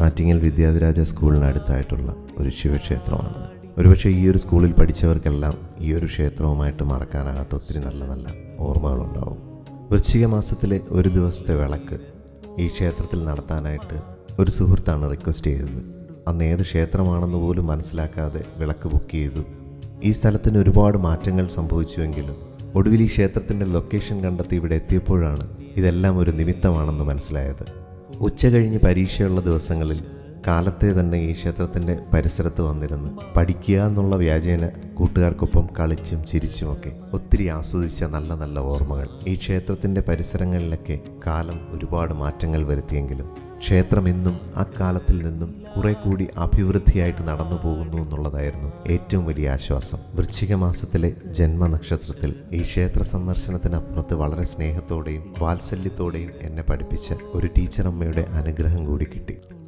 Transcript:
ആറ്റിങ്ങൽ വിദ്യാധിരാജ സ്കൂളിനടുത്തായിട്ടുള്ള ഒരു ശിവക്ഷേത്രമാണ്. ഒരുപക്ഷെ ഈ ഒരു സ്കൂളിൽ പഠിച്ചവർക്കെല്ലാം ഈ ഒരു ക്ഷേത്രവുമായിട്ട് മറക്കാനാകാത്ത ഒത്തിരി നല്ല നല്ല ഓർമ്മകളുണ്ടാവും. വൃശ്ചിക മാസത്തിലെ ഒരു ദിവസത്തെ വിളക്ക് ഈ ക്ഷേത്രത്തിൽ നടത്താനായിട്ട് ഒരു സുഹൃത്താണ് റിക്വസ്റ്റ് ചെയ്തത്. അന്ന് ഏത് ക്ഷേത്രമാണെന്ന് പോലും മനസ്സിലാക്കാതെ വിളക്ക് ബുക്ക് ചെയ്തു. ഈ സ്ഥലത്തിന് ഒരുപാട് മാറ്റങ്ങൾ സംഭവിച്ചുവെങ്കിലും ഒടുവിൽ ഈ ക്ഷേത്രത്തിൻ്റെ ലൊക്കേഷൻ കണ്ടെത്തി ഇവിടെ എത്തിയപ്പോഴാണ് ഇതെല്ലാം ഒരു നിമിത്തമാണെന്ന് മനസ്സിലായത്. ഉച്ച കഴിഞ്ഞ് പരീക്ഷയുള്ള ദിവസങ്ങളിൽ കാലത്തെ തന്നെ ഈ ക്ഷേത്രത്തിൻ്റെ പരിസരത്ത് വന്നിരുന്ന് പഠിക്കുക എന്നുള്ള വ്യാജേന കൂട്ടുകാർക്കൊപ്പം കളിച്ചും ചിരിച്ചുമൊക്കെ ഒത്തിരി ആസ്വദിച്ച നല്ല നല്ല ഓർമ്മകൾ. ഈ ക്ഷേത്രത്തിൻ്റെ പരിസരങ്ങളിലൊക്കെ കാലം ഒരുപാട് മാറ്റങ്ങൾ വരുത്തിയെങ്കിലും ക്ഷേത്രം ഇന്നും ആ കാലത്തിൽ നിന്നും കുറെ കൂടി അഭിവൃദ്ധിയായിട്ട് നടന്നു പോകുന്നു എന്നുള്ളതായിരുന്നു ഏറ്റവും വലിയ ആശ്വാസം. വൃശ്ചിക മാസത്തിലെ ജന്മനക്ഷത്രത്തിൽ ഈ ക്ഷേത്ര സന്ദർശനത്തിനപ്പുറത്ത് വളരെ സ്നേഹത്തോടെയും വാത്സല്യത്തോടെയും എന്നെ പഠിപ്പിച്ച ഒരു ടീച്ചറമ്മയുടെ അനുഗ്രഹം കൂടി കിട്ടി.